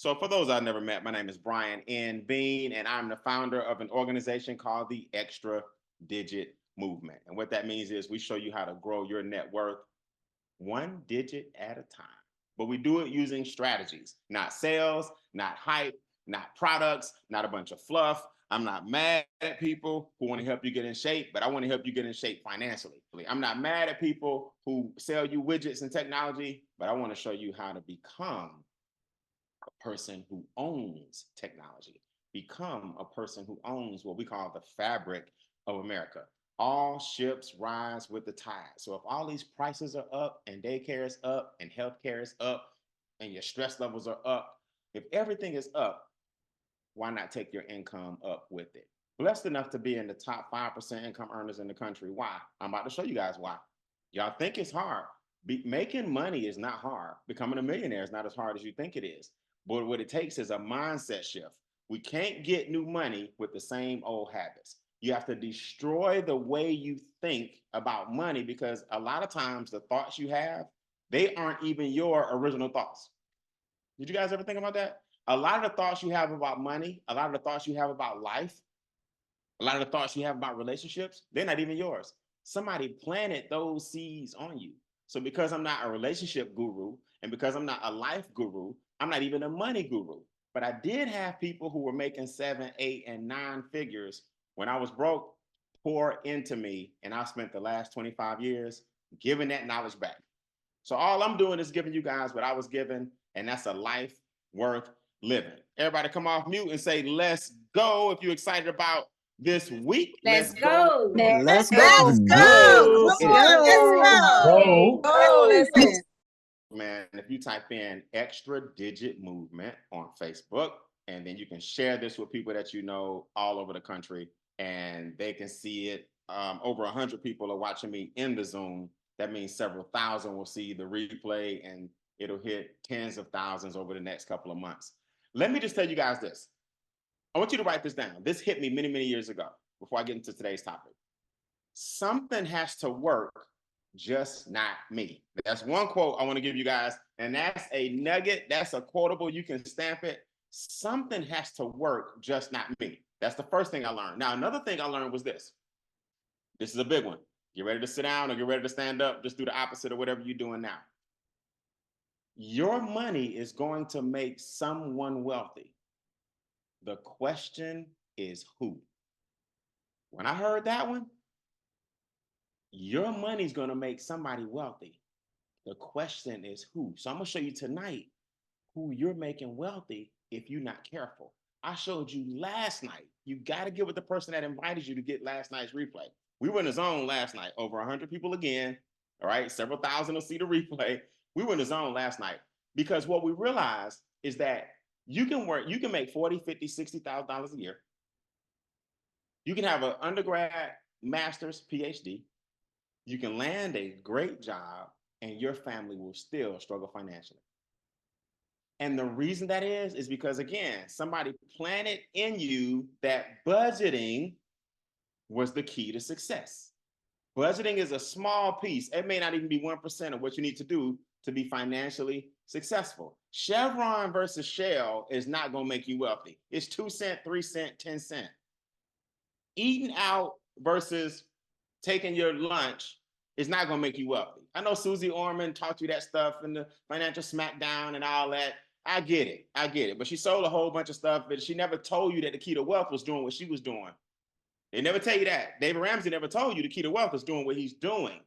So for those I've never met, my name is Brian N. Beane, and I'm the founder of an organization called the Extra Digit Movement. And what that means is we show you how to grow your net worth one digit at a time. But we do it using strategies, not sales, not hype, not products, not a bunch of fluff. I'm not mad at people who want to help you get in shape, but I want to help you get in shape financially. I'm not mad at people who sell you widgets and technology, but I want to show you how to become a person who owns technology, become a person who owns what we call the fabric of America. All ships rise with the tide. So if all these prices are up and daycare is up and healthcare is up and your stress levels are up, if everything is up, why not take your income up with it? Blessed enough to be in the top 5% income earners in the country. Why? I'm about to show you guys why. Y'all think it's hard. Making money is not hard. Becoming a millionaire is not as hard as you think it is. But what it takes is a mindset shift. We can't get new money with the same old habits. You have to destroy the way you think about money, because a lot of times the thoughts you have, they aren't even your original thoughts. Did you guys ever think about that? A lot of the thoughts you have about money, a lot of the thoughts you have about life, a lot of the thoughts you have about relationships, they're not even yours. Somebody planted those seeds on you. So because I'm not a relationship guru, and because I'm not a life guru, I'm not even a money guru. But I did have people who were making 7, 8, and 9 figures when I was broke pour into me, and I spent the last 25 years giving that knowledge back. So all I'm doing is giving you guys what I was given, and that's a life worth living. Everybody come off mute and say, let's go. If you're excited about this week, let's go. Let's go. Let's go. Let's go. Let's go. Man, if you type in Extra Digit Movement on Facebook, and then you can share this with people that you know all over the country, and they can see it. Over 100 people are watching me in the Zoom. That means several thousand will see the replay, and it'll hit tens of thousands over the next couple of months. Let me just tell you guys this. I want you to write this down. This hit me many, many years ago before I get into today's topic. Something has to work, just not me. That's one quote I want to give you guys, and that's a nugget. That's a quotable. You can stamp it. Something has to work, just not me. That's the first thing I learned. Now, another thing I learned was this. This is a big one. Get ready to sit down or get ready to stand up. Just do the opposite of whatever you're doing now. Your money is going to make someone wealthy. The question is who? When I heard that one, your money's going to make somebody wealthy. The question is who? So I'm going to show you tonight who you're making wealthy if you're not careful. I showed you last night. You got to get with the person that invited you to get last night's replay. We were in the zone last night, over 100 people again. All right, several thousand will see the replay. We were in the zone last night because what we realized is that you can make $40,000, $50,000, $60,000 a year. You can have an undergrad, master's, PhD. You can land a great job, and your family will still struggle financially. And the reason that is because, again, somebody planted in you that budgeting was the key to success. Budgeting is a small piece. It may not even be 1% of what you need to do to be financially successful. Chevron versus Shell is not going to make you wealthy. It's 2 cents, 3 cents, 10 cents. Eating out versus taking your lunch is not going to make you wealthy. I know Susie Orman taught you that stuff in the Financial Smackdown and all that. I get it. But she sold a whole bunch of stuff, but she never told you that the key to wealth was doing what she was doing. They never tell you that. David Ramsey never told you the key to wealth is doing what he's doing.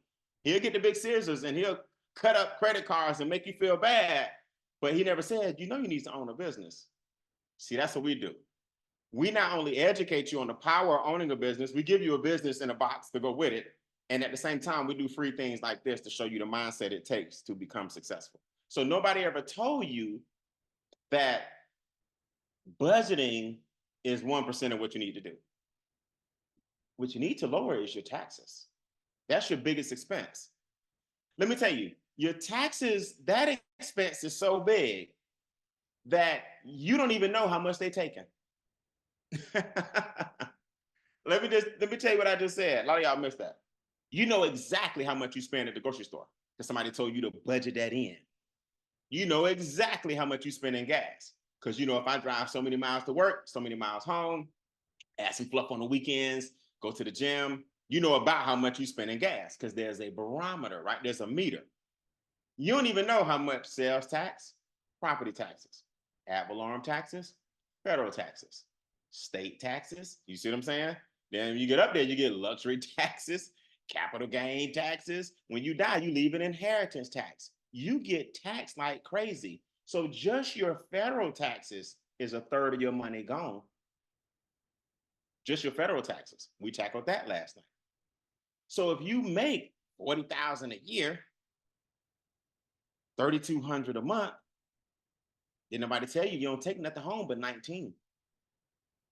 He'll get the big scissors and he'll cut up credit cards and make you feel bad. But he never said, you need to own a business. See, that's what we do. We not only educate you on the power of owning a business, we give you a business in a box to go with it. And at the same time, we do free things like this to show you the mindset it takes to become successful. So nobody ever told you that budgeting is 1% of what you need to do. What you need to lower is your taxes. That's your biggest expense. Let me tell you, your taxes, that expense is so big that you don't even know how much they're taking. Let me tell you what I just said. A lot of y'all missed that. You know exactly how much you spend at the grocery store because somebody told you to budget that in. You know exactly how much you spend in gas. Because, if I drive so many miles to work, so many miles home, add some fluff on the weekends, go to the gym, you know about how much you spend in gas because there's a barometer, right? There's a meter. You don't even know how much sales tax, property taxes, ad valorem taxes, federal taxes, state taxes. You see what I'm saying? Then you get up there, you get luxury taxes, capital gain taxes. When you die, you leave an inheritance tax. You get taxed like crazy. So just your federal taxes is a third of your money gone. Just your federal taxes. We tackled that last night. So if you make $40,000 a year, $3,200 a month, did nobody tell you don't take nothing home but 19?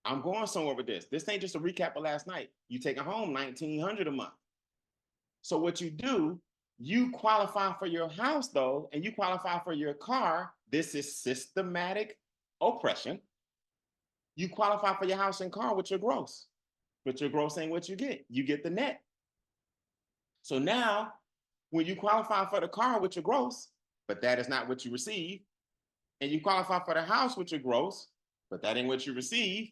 I'm going somewhere with this. This ain't just a recap of last night. You taking home $1,900 a month. So what you do, you qualify for your house though, and you qualify for your car. This is systematic oppression. You qualify for your house and car with your gross. But your gross ain't what you get. You get the net. So now, when you qualify for the car with your gross, but that is not what you receive, and you qualify for the house with your gross, but that ain't what you receive,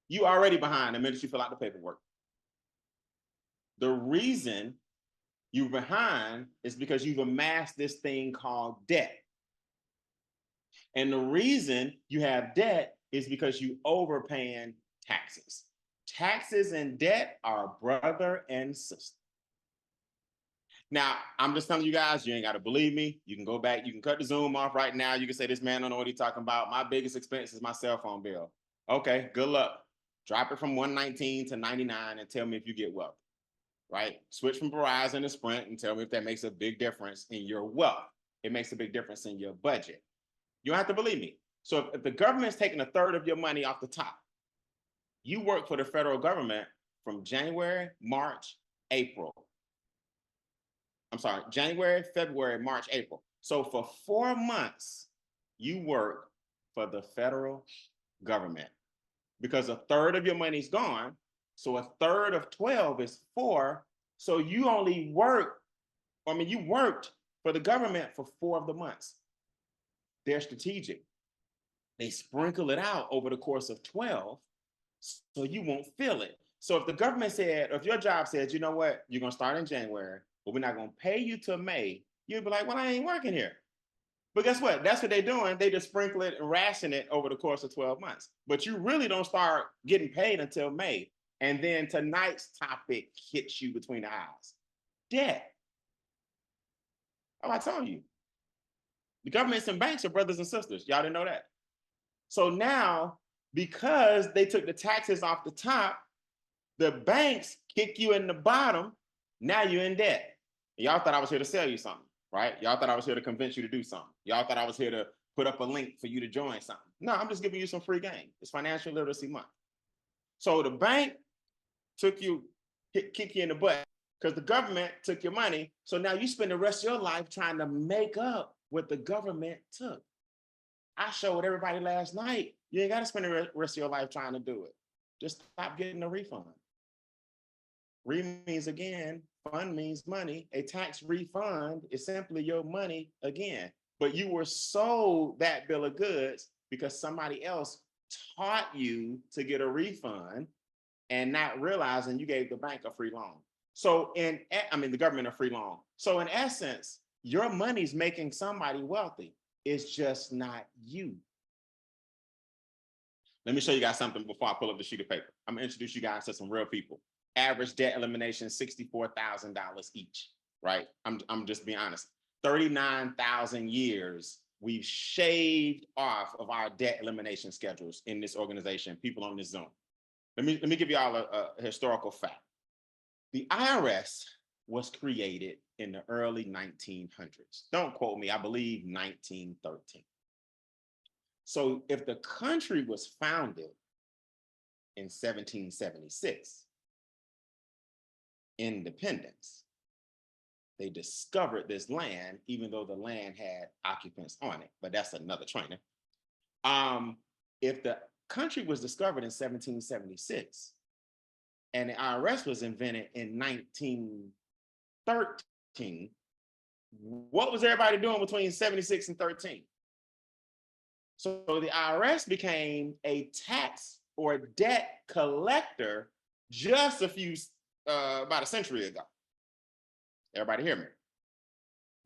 you already behind the minute you fill out the paperwork. The reason you're behind is because you've amassed this thing called debt. And the reason you have debt is because you overpaying taxes. Taxes and debt are brother and sister. Now, I'm just telling you guys, you ain't got to believe me. You can go back, you can cut the Zoom off right now. You can say, this man don't know what he's talking about. My biggest expense is my cell phone bill. Okay, good luck. Drop it from 119 to 99 and tell me if you get wealth, right? Switch from Verizon to Sprint and tell me if that makes a big difference in your wealth. It makes a big difference in your budget. You don't have to believe me. So if the government's taking a third of your money off the top, you work for the federal government from January, March, April. I'm sorry, January, February, March, April. So for 4 months, you work for the federal government because a third of your money's gone. So a third of 12 is 4. So you only work, you worked for the government for 4 of the months. They're strategic. They sprinkle it out over the course of 12 so you won't feel it. So if the government said, or if your job says, you know what, you're going to start in January, but we're not going to pay you till May, you'd be like, well, I ain't working here. But guess what? That's what they're doing. They just sprinkle it and ration it over the course of 12 months. But you really don't start getting paid until May. And then tonight's topic hits you between the eyes. Debt. Oh, I told you. The governments and banks are brothers and sisters. Y'all didn't know that. So now, because they took the taxes off the top, the banks kick you in the bottom. Now you're in debt. Y'all thought I was here to sell you something, right? Y'all thought I was here to convince you to do something. Y'all thought I was here to put up a link for you to join something. No, I'm just giving you some free game. It's Financial Literacy Month. So the bank kick you in the butt because the government took your money. So now you spend the rest of your life trying to make up what the government took. I showed everybody last night, you ain't got to spend the rest of your life trying to do it. Just stop getting a refund. Means again, fund means money. A tax refund is simply your money again. But you were sold that bill of goods because somebody else taught you to get a refund and not realizing you gave the bank a free loan. So the government a free loan. So in essence, your money's making somebody wealthy. It's just not you. Let me show you guys something before I pull up the sheet of paper. I'm gonna introduce you guys to some real people. Average debt elimination, $64,000 each, right? I'm just being honest. 39,000 years we've shaved off of our debt elimination schedules in this organization, people on this Zoom. Let me give you all a historical fact. The IRS was created in the early 1900s. Don't quote me, I believe 1913. So if the country was founded in 1776, independence, they discovered this land, even though the land had occupants on it, but that's another training. If the country was discovered in 1776 and the IRS was invented in 1913, what was everybody doing between 76 and 13? So the IRS became a tax or debt collector just about a century ago. Everybody hear me?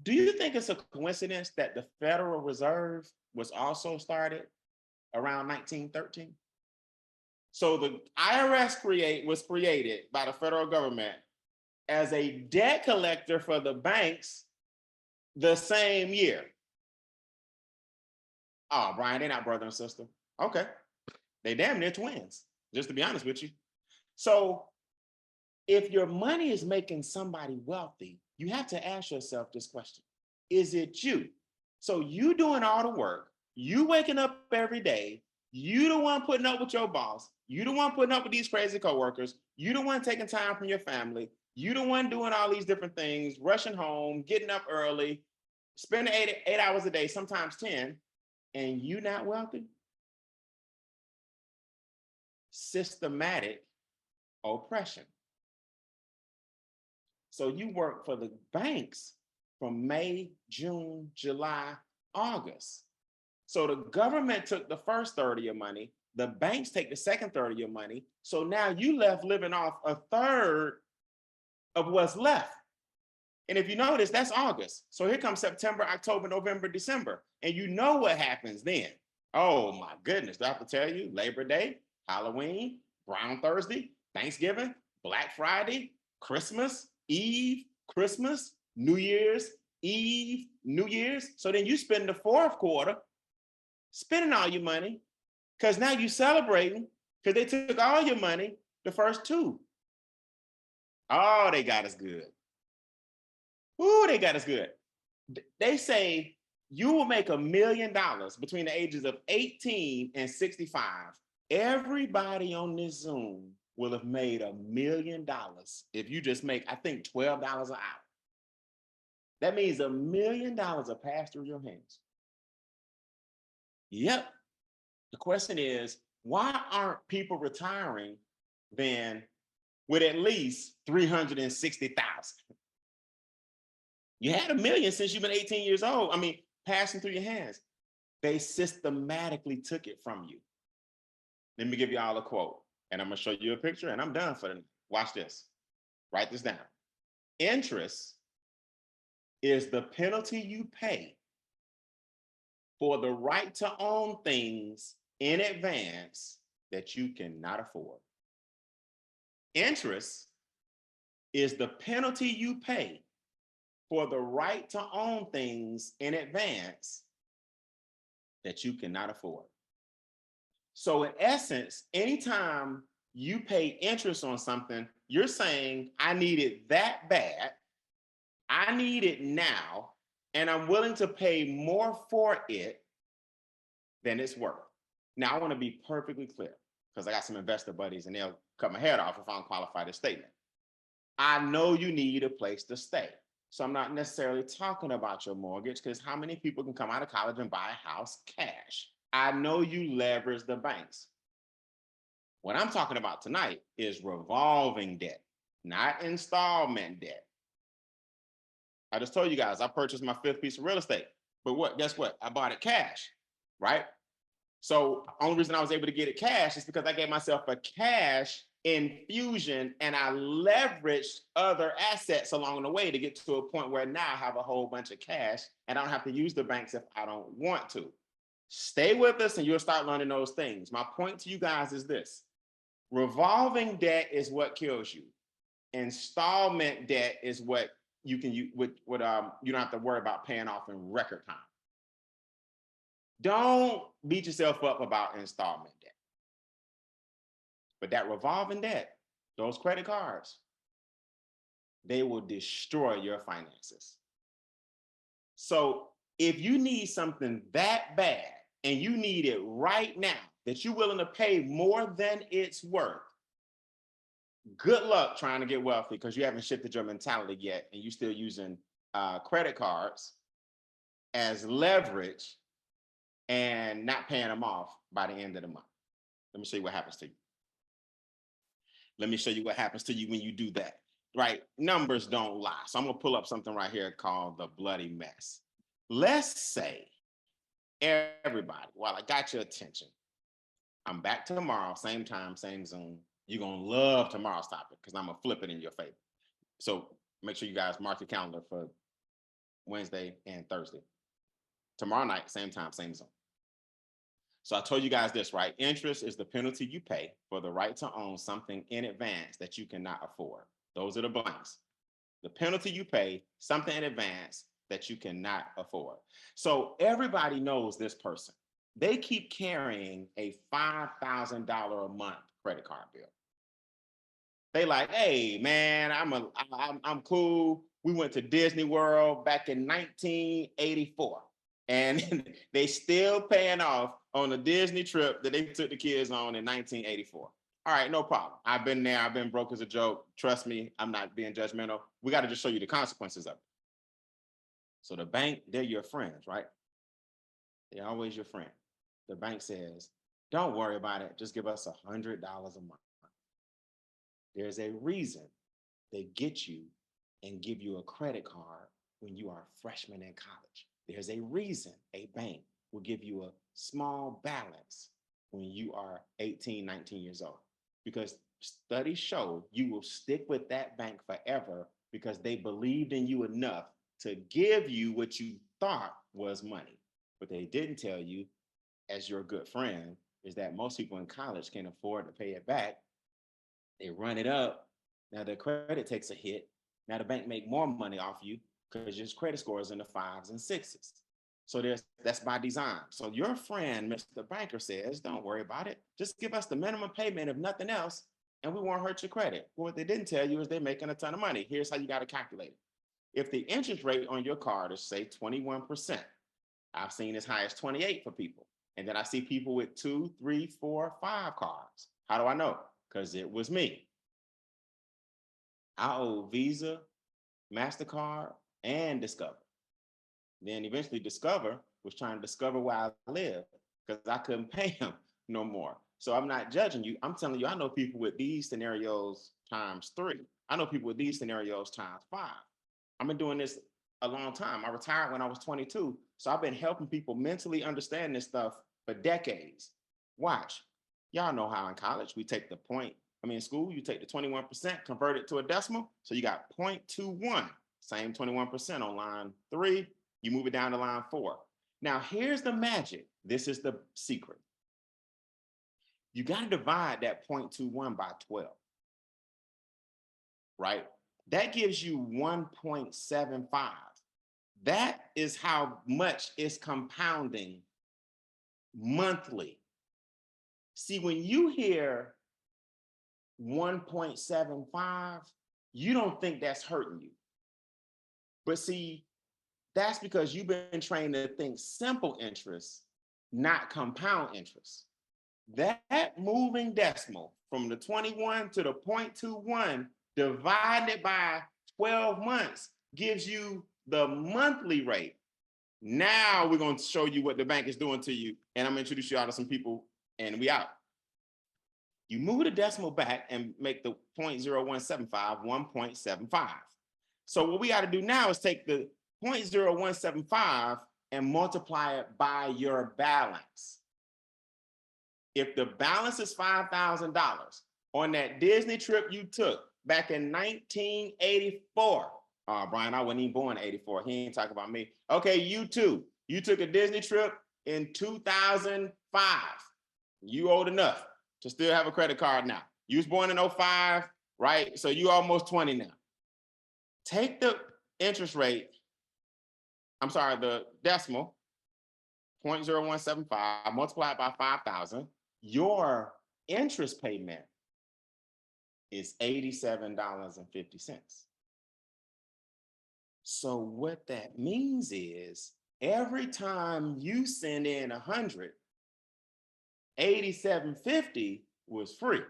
Do you think it's a coincidence that the Federal Reserve was also started around 1913? So the IRS was created by the federal government as a debt collector for the banks the same year. Oh, Brian, they're not brother and sister. Okay. They damn near twins, just to be honest with you. So if your money is making somebody wealthy, you have to ask yourself this question. Is it you? So you doing all the work, you waking up every day, you the one putting up with your boss, you the one putting up with these crazy coworkers, you the one taking time from your family, you the one doing all these different things, rushing home, getting up early, spending 8 hours a day, sometimes 10, and you not wealthy? Systematic oppression. So you work for the banks from May, June, July, August. So the government took the first third of your money, the banks take the second third of your money. So now you left living off a third of what's left. And if you notice, that's August. So here comes September, October, November, December. And you know what happens then. Oh my goodness, do I have to tell you? Labor Day, Halloween, Brown Thursday, Thanksgiving, Black Friday, Christmas Eve, Christmas, New Year's Eve, New Year's. So then you spend the fourth quarter spending all your money because now you're celebrating because they took all your money the first two. Oh, they got us good. Ooh, they got us good. They say you will make $1 million between the ages of 18 and 65. Everybody on this Zoom will have made $1 million if you just make, I think, $12 an hour. That means $1 million will pass through your hands. Yep. The question is, why aren't people retiring then with at least 360,000? You had $1 million since you've been 18 years old. I mean, passing through your hands. They systematically took it from you. Let me give you all a quote, and I'm gonna show you a picture, and I'm done for the night. Watch this. Write this down. Interest is the penalty you pay for the right to own things in advance that you cannot afford. Interest is the penalty you pay for the right to own things in advance that you cannot afford. So in essence, anytime you pay interest on something, you're saying, I need it that bad, I need it now, and I'm willing to pay more for it than it's worth. Now, I want to be perfectly clear, because I got some investor buddies and they'll cut my head off if I don't qualify this statement. I know you need a place to stay. So I'm not necessarily talking about your mortgage, because how many people can come out of college and buy a house cash? I know you leverage the banks. What I'm talking about tonight is revolving debt, not installment debt. I just told you guys, I purchased my 5th piece of real estate, but guess what? I bought it cash, right? So only reason I was able to get it cash is because I gave myself a cash infusion and I leveraged other assets along the way to get to a point where now I have a whole bunch of cash and I don't have to use the banks if I don't want to. Stay with us and you'll start learning those things. My point to you guys is this. Revolving debt is what kills you. Installment debt is what you can you don't have to worry about paying off in record time. Don't beat yourself up about installment debt. But that revolving debt, those credit cards, they will destroy your finances. So if you need something that bad and you need it right now, that you're willing to pay more than it's worth, good luck trying to get wealthy because you haven't shifted your mentality yet and you're still using credit cards as leverage and not paying them off by the end of the month. Let me show you what happens to you. Let me show you what happens to you when you do that, right? Numbers don't lie. So I'm gonna pull up something right here called the bloody mess. Let's say everybody, while I got your attention, I'm back tomorrow, same time, same Zoom. You're going to love tomorrow's topic because I'm going to flip it in your favor. So make sure you guys mark your calendar for Wednesday and Thursday. Tomorrow night, same time, same Zoom. So I told you guys this, right? Interest is the penalty you pay for the right to own something in advance that you cannot afford. Those are the blanks. The penalty you pay, something in advance that you cannot afford. So everybody knows this person. They keep carrying a $5,000 a month credit card bill. They like, hey man, I'm cool. We went to Disney World back in 1984, and they still paying off on a Disney trip that they took the kids on in 1984. All right, no problem. I've been there. I've been broke as a joke. Trust me, I'm not being judgmental. We got to just show you the consequences of it. So the bank, they're your friends, right? They're always your friend. The bank says, don't worry about it. Just give us $100 a month. There's a reason they get you and give you a credit card when you are a freshman in college. There's a reason a bank will give you a small balance when you are 18, 19 years old. Because studies show you will stick with that bank forever because they believed in you enough to give you what you thought was money. What they didn't tell you, as your good friend, is that most people in college can't afford to pay it back. They run it up. Now their credit takes a hit. Now the bank make more money off you because your credit score is in the 5s and 6s. So that's by design. So your friend, Mr. Banker, says, don't worry about it. Just give us the minimum payment, if nothing else, and we won't hurt your credit. Well, what they didn't tell you is they're making a ton of money. Here's how you got to calculate it. If the interest rate on your card is, say, 21%, I've seen as high as 28 for people. And then I see people with 2, 3, 4, 5 cards. How do I know? Because it was me. I owe Visa, MasterCard, and Discover. Then eventually Discover was trying to discover where I live because I couldn't pay him no more. So I'm not judging you. I'm telling you, I know people with these scenarios times 3. I know people with these scenarios times 5. I've been doing this a long time. I retired when I was 22. So I've been helping people mentally understand this stuff for decades. Watch. Y'all know how in college we take in school, you take the 21%, convert it to a decimal. So you got 0.21, same 21% on line 3. You move it down to line 4. Now, here's the magic. This is the secret. You got to divide that 0.21 by 12, right? That gives you 1.75. That is how much it's compounding monthly. See, when you hear 1.75, you don't think that's hurting you. But see, that's because you've been trained to think simple interest, not compound interest. That moving decimal from the 21 to the 0.21 divided by 12 months gives you the monthly rate. Now we're going to show you what the bank is doing to you. And I'm going to introduce you out to some people and we out. You move the decimal back and make the 0.0175 1.75. So what we got to do now is take the 0.0175 and multiply it by your balance. If the balance is $5,000 on that Disney trip you took back in 1984, Brian, I wasn't even born in 84. He ain't talking about me. Okay, you too. You took a Disney trip in 2005. You old enough to still have a credit card now. You was born in 05, right? So you almost 20 now. Take the interest rate, the decimal, 0.0175, multiply it by 5,000. Your interest payment is $87.50. So what that means is every time you send in 100, $87.50 was free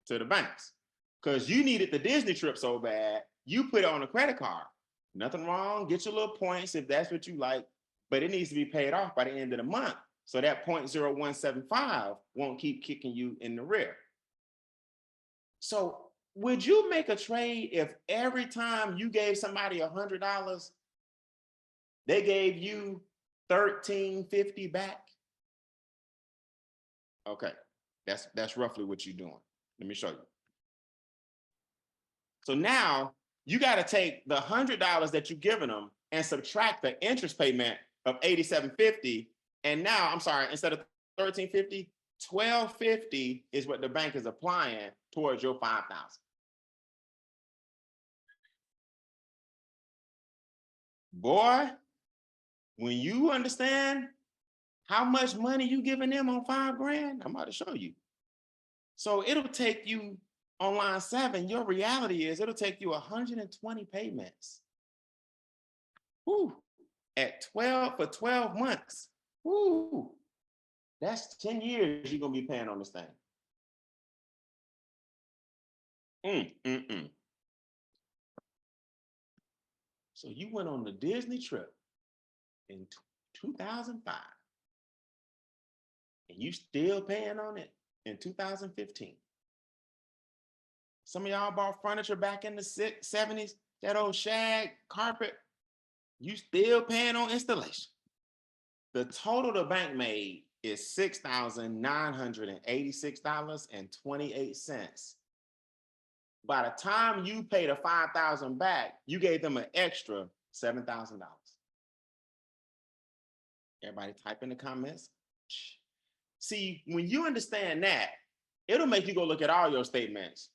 to the banks because you needed the Disney trip so bad, you put it on a credit card. Nothing wrong, get your little points if that's what you like, but it needs to be paid off by the end of the month. So that 0.0175 won't keep kicking you in the rear. So would you make a trade if every time you gave somebody $100, they gave you $1,350 back? Okay, that's roughly what you're doing. Let me show you. So now you got to take the $100 that you've given them and subtract the interest payment of $87.50. And now, I'm sorry, instead of $1,350, $1,250 is what the bank is applying towards your $5,000. Boy, when you understand how much money you giving them on $5,000, I'm about to show you. So it'll take you on line 7, your reality is it'll take you 120 payments. Woo. At 12 months. Woo. That's 10 years you're gonna be paying on this thing. So you went on the Disney trip in 2005 and you still paying on it in 2015. Some of y'all bought furniture back in the 70s, that old shag carpet, you still paying on installation. The total the bank made is $6,986.28. By the time you pay the $5,000 back, you gave them an extra $7,000. Everybody type in the comments. See, when you understand that, it'll make you go look at all your statements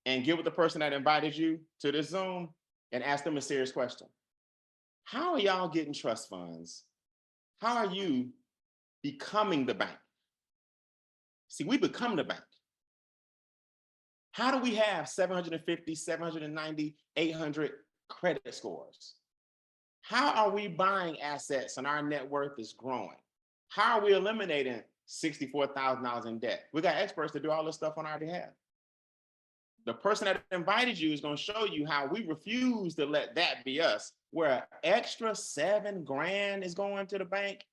and get with the person that invited you to this Zoom and ask them a serious question. How are y'all getting trust funds? How are you becoming the bank? See, we become the bank. How do we have 750, 790, 800 credit scores? How are we buying assets and our net worth is growing? How are we eliminating $64,000 in debt? We got experts to do all this stuff on our behalf. The person that invited you is going to show you how we refuse to let that be us, where an extra $7,000 is going to the bank.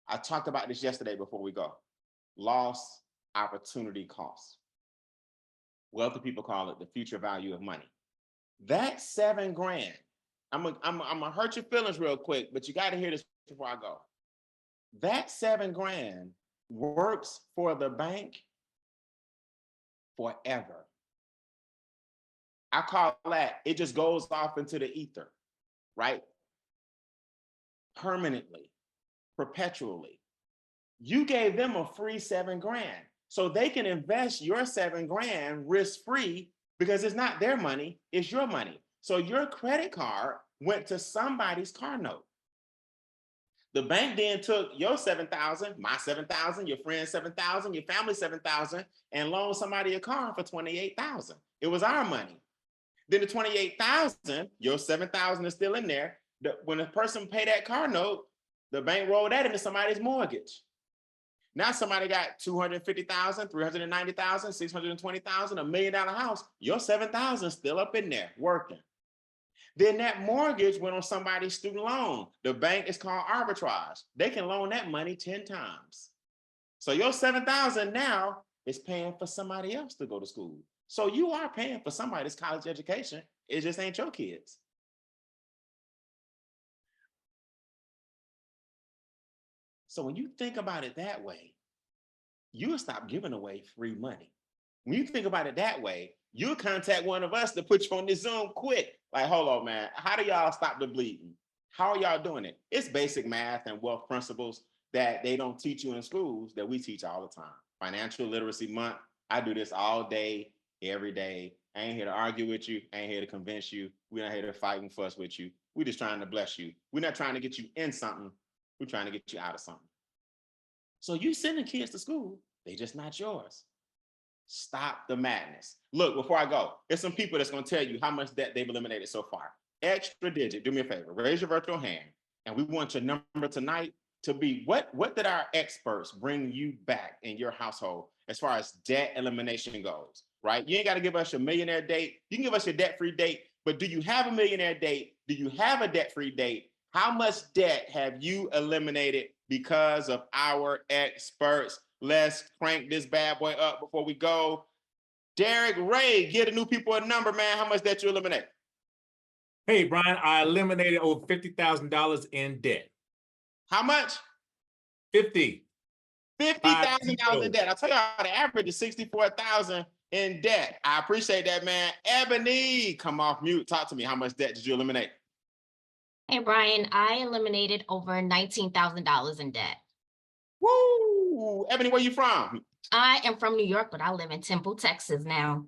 I talked about this yesterday before we go. Lost opportunity cost. Wealthy people call it the future value of money. That $7,000, I'm gonna hurt your feelings real quick, but you got to hear this before I go. That $7,000 works for the bank forever. I call that, it just goes off into the ether, right? Permanently, perpetually. You gave them a free $7,000. So they can invest your $7,000 risk-free because it's not their money, it's your money. So your credit card went to somebody's car note. The bank then took your $7,000, my $7,000, your friend's $7,000, your family's $7,000, and loaned somebody a car for $28,000. It was our money. Then the $28,000, your $7,000 is still in there. When a person paid that car note, the bank rolled that into somebody's mortgage. Now somebody got $250,000, $390,000, $620,000, $1 million house. Your $7,000 still up in there working. Then that mortgage went on somebody's student loan. The bank is called arbitrage. They can loan that money 10 times. So your $7,000 now is paying for somebody else to go to school. So you are paying for somebody's college education. It just ain't your kids. So when you think about it that way, you'll stop giving away free money. When you think about it that way, you'll contact one of us to put you on this Zoom quick. Like, hold on, man. How do y'all stop the bleeding? How are y'all doing it? It's basic math and wealth principles that they don't teach you in schools that we teach all the time. Financial Literacy Month. I do this all day, every day. I ain't here to argue with you. I ain't here to convince you. We're not here to fight and fuss with you. We're just trying to bless you. We're not trying to get you in something. We're trying to get you out of something. So you sending kids to school, they just not yours. Stop the madness. Look, before I go, there's some people that's going to tell you how much debt they've eliminated so far. Extra digit, do me a favor, raise your virtual hand, and we want your number tonight to be, what did our experts bring you back in your household as far as debt elimination goes, right? You ain't got to give us your millionaire date. You can give us your debt-free date, but do you have a millionaire date? Do you have a debt-free date? How much debt have you eliminated because of our experts? Let's crank this bad boy up before we go. Derek Ray, give the new people a number, man. How much debt you eliminate? Hey, Brian, I eliminated over $50,000 in debt. How much? 50. $50,000 in debt. I tell y'all, the average is 64,000 in debt. I appreciate that, man. Ebony, come off mute. Talk to me. How much debt did you eliminate? Hey, Brian, I eliminated over $19,000 in debt. Woo! Ebony, where you from? I am from New York, but I live in Temple, Texas now.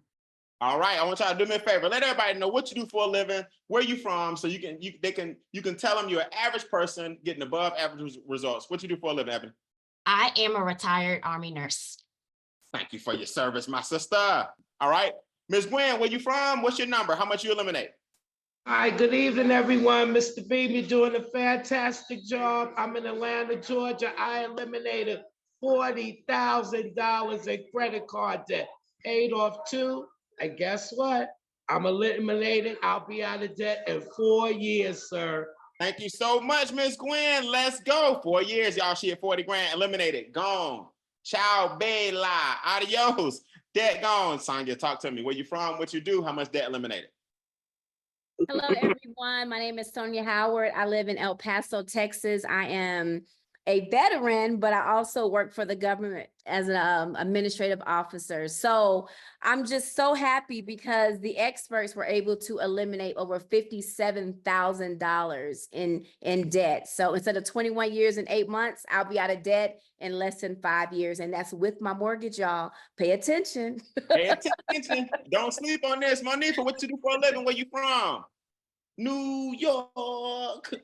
All right, I want y'all to do me a favor. Let everybody know what you do for a living, where you from, so you can tell them you're an average person getting above average results. What you do for a living, Ebony? I am a retired Army nurse. Thank you for your service, my sister. All right, Ms. Gwen, where you from? What's your number? How much you eliminate? Hi, good evening, everyone. Mr. Beane, you're doing a fantastic job. I'm in Atlanta, Georgia. I eliminated $40,000 in credit card debt, paid off 2. And guess what? I'm eliminated. I'll be out of debt in 4 years, sir. Thank you so much, Ms. Gwen. Let's go. 4 years, y'all. She at 40 grand, eliminated, gone. Ciao, bella, adios. Debt gone. Sonia, talk to me. Where you from? What you do? How much debt eliminated? Hello, everyone. My name is Sonia Howard. I live in El Paso, Texas. I am a veteran, but I also work for the government as an administrative officer. So I'm just so happy because the experts were able to eliminate over $57,000 in debt. So instead of 21 years and 8 months, I'll be out of debt in less than 5 years. And that's with my mortgage, y'all. Pay attention. Pay attention. Don't sleep on this. Monifa, what you do for a living? Where you from? New York.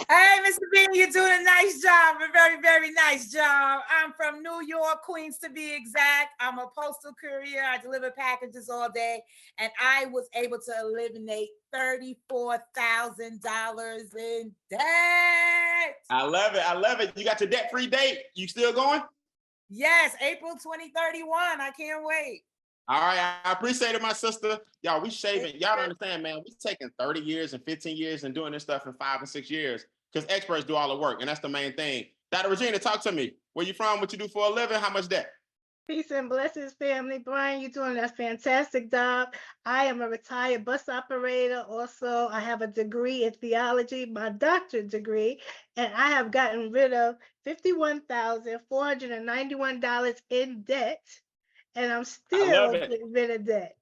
Hey, Mr. Beane, you're doing a nice job, a very, very nice job. I'm from New York, Queens to be exact. I'm a postal courier. I deliver packages all day, and I was able to eliminate $34,000 in debt. I love it. I love it. You got your debt-free date. You still going? Yes, April 2031. I can't wait. All right. I appreciate it, my sister. Y'all, we shaving. Y'all don't understand, man. We taking 30 years and 15 years and doing this stuff in 5 and 6 years because experts do all the work, and that's the main thing. Dr. Regina, talk to me. Where you from? What you do for a living? How much debt? Peace and blessings, family. Brian, you're doing a fantastic job. I am a retired bus operator. Also, I have a degree in theology, my doctorate degree, and I have gotten rid of $51,491 in debt, and I'm still getting rid of debt.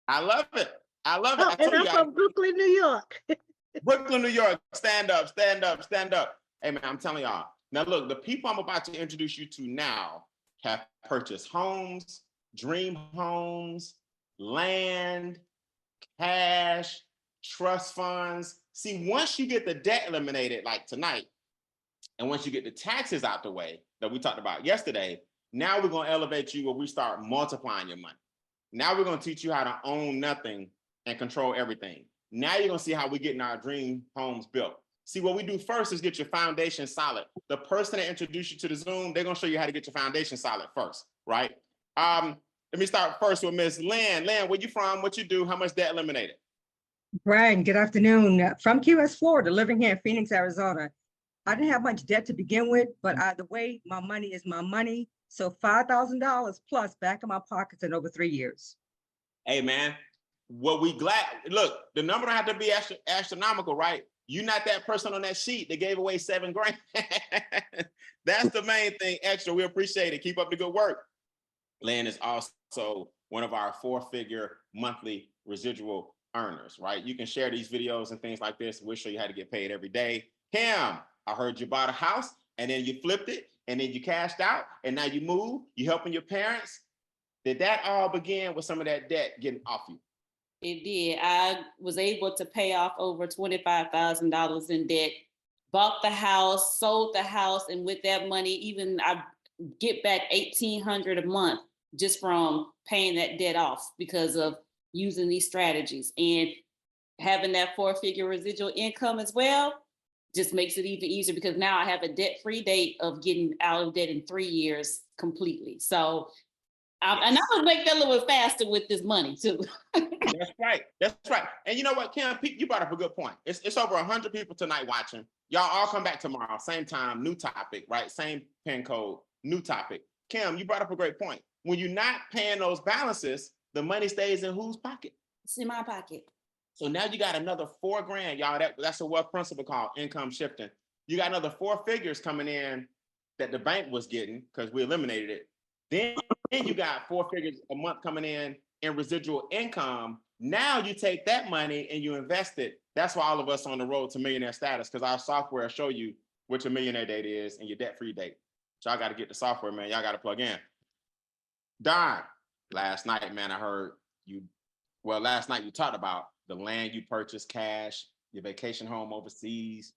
I love it. I love it. Oh, and I'm from Brooklyn, New York. Brooklyn, New York. Stand up, stand up, stand up. Hey, man, I'm telling y'all. Now, look, the people I'm about to introduce you to now have purchased homes, dream homes, land, cash, trust funds. See, once you get the debt eliminated, like tonight, and once you get the taxes out the way that we talked about yesterday, now we're going to elevate you where we start multiplying your money. Now we're going to teach you how to own nothing and control everything. Now you're going to see how we're getting our dream homes built. See, what we do first is get your foundation solid. The person that introduced you to the Zoom, they're going to show you how to get your foundation solid first, right? Let me start first with Miss Lynn. Lynn, where you from? What you do? How much debt eliminated? Brian, good afternoon. From Key West, Florida, living here in Phoenix, Arizona. I didn't have much debt to begin with, but either way, my money is my money. So $5,000 plus back in my pockets in over 3 years. Hey, man, what we glad, look, the number don't have to be astronomical, right? You're not that person on that sheet that gave away $7 grand. That's the main thing extra. We appreciate it. Keep up the good work. Lynn is also one of our 4-figure monthly residual earners, right? You can share these videos and things like this. We'll show you how to get paid every day. Kim, I heard you bought a house and then you flipped it and then you cashed out and now you move, you helping your parents. Did that all begin with some of that debt getting off you? It did. I was able to pay off over $25,000 in debt, bought the house, sold the house, and with that money, even I get back $1,800 a month just from paying that debt off because of using these strategies. And having that 4-figure residual income as well just makes it even easier because now I have a debt-free date of getting out of debt in 3 years completely. So and I would make that a little bit faster with this money too. That's right. That's right. And you know what, Kim, you brought up a good point. It's over 100 people tonight watching. Y'all all come back tomorrow, same time, new topic, right? Same pin code, new topic. Kim, you brought up a great point. When you're not paying those balances, the money stays in whose pocket? It's in my pocket. So now you got another $4 grand, y'all. That's a wealth principle called income shifting. You got another 4 figures coming in that the bank was getting because we eliminated it. Then you got 4 figures a month coming in residual income. Now you take that money and you invest it. That's why all of us on the road to millionaire status, because our software will show you what your millionaire date is and your debt-free date. So y'all got to get the software, man. Y'all got to plug in. Don, last night, man, I heard you. Well, last night you talked about the land you purchased, cash, your vacation home overseas.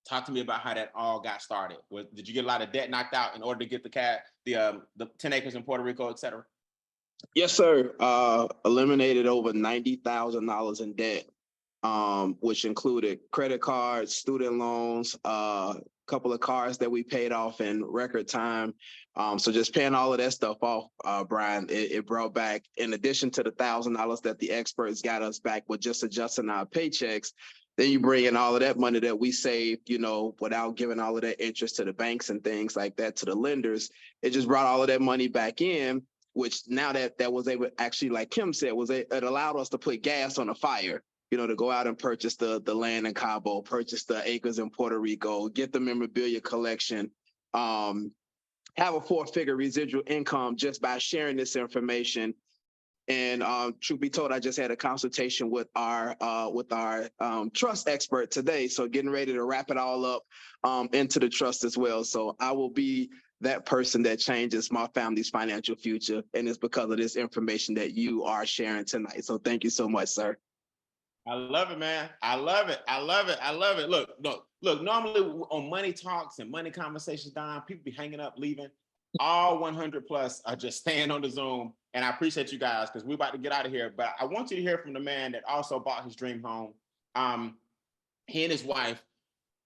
Talk to me about how that all got started. Did you get a lot of debt knocked out in order to get the 10 acres in Puerto Rico, et cetera? Yes, sir. Eliminated over $90,000 in debt, which included credit cards, student loans, a couple of cars that we paid off in record time. So just paying all of that stuff off, Brian, it brought back, in addition to the $1,000 that the experts got us back with just adjusting our paychecks, then you bring in all of that money that we saved, you know, without giving all of that interest to the banks and things like that, to the lenders. It just brought all of that money back in, which now that was able, actually, like Kim said, it allowed us to put gas on the fire, you know, to go out and purchase the land in Cabo, purchase the acres in Puerto Rico, get the memorabilia collection, have a 4-figure residual income just by sharing this information. And truth be told, I just had a consultation with our trust expert today. So getting ready to wrap it all up into the trust as well. So I will be that person that changes my family's financial future. And it's because of this information that you are sharing tonight. So thank you so much, sir. I love it, man. I love it. I love it. I love it. Look, normally on money talks and money conversations, Don, people be hanging up, leaving. All 100 plus are just staying on the Zoom. And I appreciate you guys because we're about to get out of here. But I want you to hear from the man that also bought his dream home. He and his wife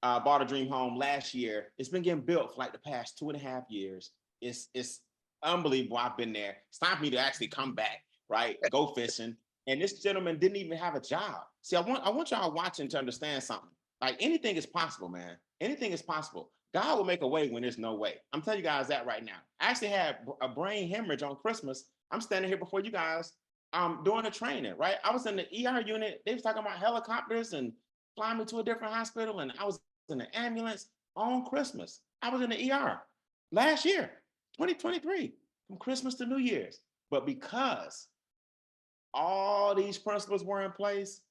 bought a dream home last year. It's been getting built for like the past 2.5 years. It's unbelievable. I've been there. It's time for me to actually come back, right? Go fishing. And this gentleman didn't even have a job. See, I want y'all watching to understand something. Like, anything is possible, man. Anything is possible. God will make a way when there's no way. I'm telling you guys that right now. I actually had a brain hemorrhage on Christmas. I'm standing here before you guys doing a training, right? I was in the ER unit. They was talking about helicopters and flying me to a different hospital. And I was in the ambulance on Christmas. I was in the ER last year, 2023, from Christmas to New Year's. But because all these principles were in place,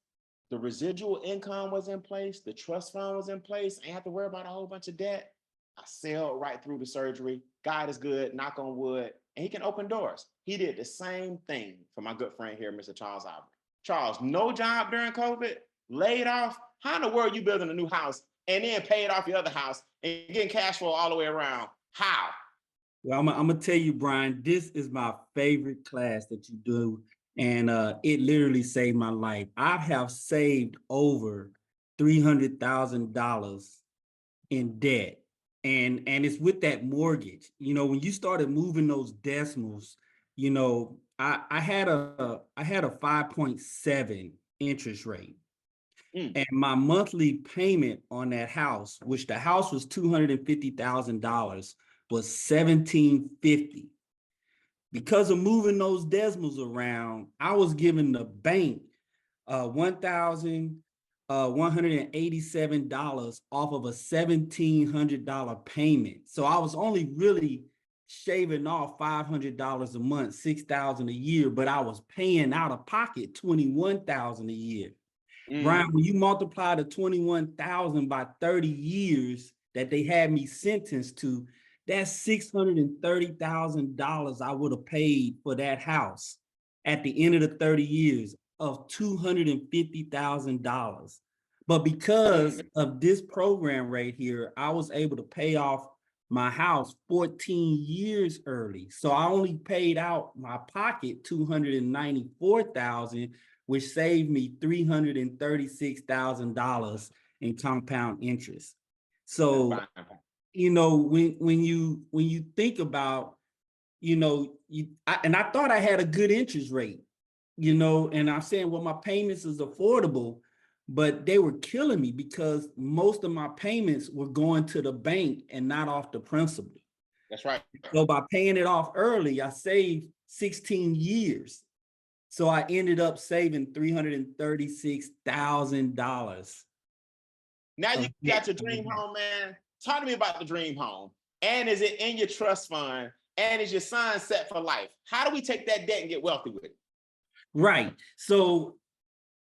the residual income was in place, the trust fund was in place, I ain't have to worry about a whole bunch of debt. I sailed right through the surgery. God is good, knock on wood, and he can open doors. He did the same thing for my good friend here, Mr. Charles Aubrey. Charles, no job during COVID, laid off. How in the world you building a new house and then paid off your other house and getting cash flow all the way around? How? Well, I'm gonna tell you, Brian, this is my favorite class that you do. And it literally saved my life. I have saved over $300,000 in debt. And it's with that mortgage. You know, when you started moving those decimals, you know, I had a 5.7 interest rate. And my monthly payment on that house, which the house was $250,000, was $1,750. Because of moving those decimals around, I was giving the bank $1,187 off of a $1,700 payment. So I was only really shaving off $500 a month, $6,000 a year, but I was paying out of pocket $21,000 a year. Brian, when you multiply the $21,000 by 30 years that they had me sentenced to, that's $630,000 I would have paid for that house at the end of the 30 years of $250,000. But because of this program right here, I was able to pay off my house 14 years early. So I only paid out my pocket $294,000, which saved me $336,000 in compound interest. So you know, when you think about, you know, and I thought I had a good interest rate, you know, and I'm saying, well, my payments is affordable, but they were killing me because most of my payments were going to the bank and not off the principal. That's right. So by paying it off early, I saved 16 years. So I ended up saving $336,000. Now you of got debt your that we dream have. home, man. Talk to me about the dream home. And is it in your trust fund? And is your son set for life? How do we take that debt and get wealthy with it? Right. So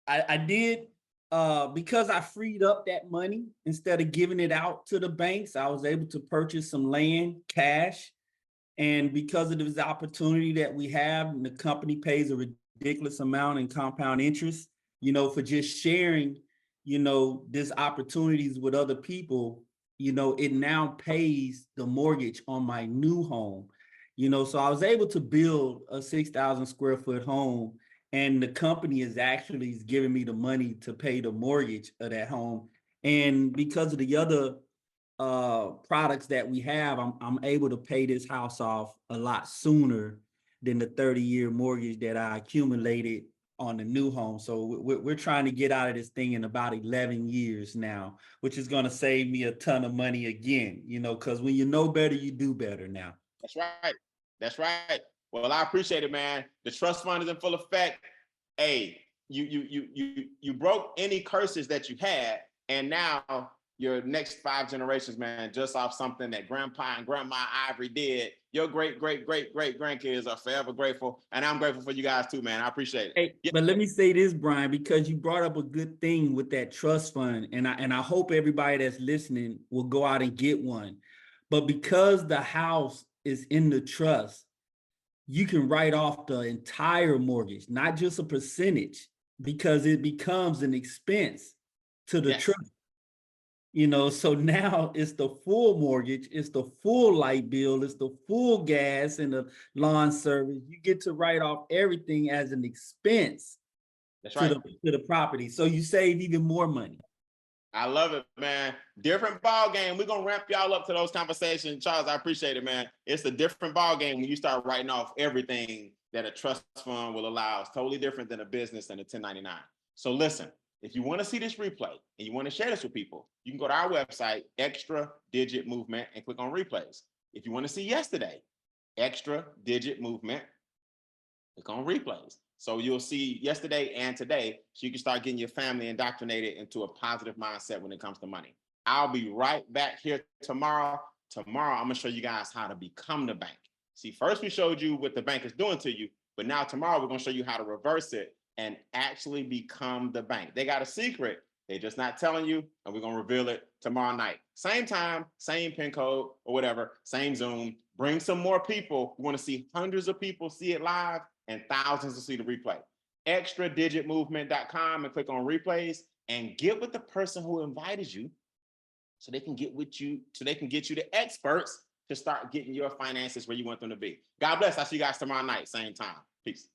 I did, because I freed up that money, instead of giving it out to the banks, I was able to purchase some land, cash. And because of this opportunity that we have, and the company pays a ridiculous amount in compound interest, for just sharing, this opportunities with other people, it now pays the mortgage on my new home. So I was able to build a 6,000 square foot home, and the company is actually giving me the money to pay the mortgage of that home. And because of the other products that we have, I'm able to pay this house off a lot sooner than the 30-year mortgage that I accumulated on the new home. So we're trying to get out of this thing in about 11 years now, which is going to save me a ton of money again, because when you know better, you do better now. That's right. That's right. Well, I appreciate it, man. The trust fund is in full effect. Hey, you broke any curses that you had, and now your next 5 generations, man, just off something that Grandpa and Grandma Ivory did, your great grandkids are forever grateful, and I'm grateful for you guys too, man. I appreciate it. Hey, but let me say this, Brian, because you brought up a good thing with that trust fund, and I hope everybody that's listening will go out and get one. But because the house is in the trust, you can write off the entire mortgage, not just a percentage, because it becomes an expense to the Yes. trust. So now it's the full mortgage, it's the full light bill, it's the full gas and the lawn service. You get to write off everything as an expense That's to right. the property. So you save even more money. I love it, man. Different ball game. We're gonna ramp y'all up to those conversations. Charles, I appreciate it, man. It's a different ball game when you start writing off everything that a trust fund will allow. It's totally different than a business and a 1099. So listen, if you want to see this replay and you want to share this with people, you can go to our website, Extra Digit Movement, and click on replays. If you want to see yesterday, Extra Digit Movement, click on replays. So you'll see yesterday and today, so you can start getting your family indoctrinated into a positive mindset when it comes to money. I'll be right back here tomorrow. Tomorrow, I'm gonna show you guys how to become the bank. See, first we showed you what the bank is doing to you, but now tomorrow we're gonna show you how to reverse it and actually become the bank. They got a secret, they're just not telling you, and we're gonna reveal it tomorrow night. Same time, same pin code or whatever, same Zoom. Bring some more people. We wanna see hundreds of people see it live and thousands to see the replay. extradigitmovement.com and click on replays and get with the person who invited you so they can get with you, so they can get you the experts to start getting your finances where you want them to be. God bless. I'll see you guys tomorrow night, same time. Peace.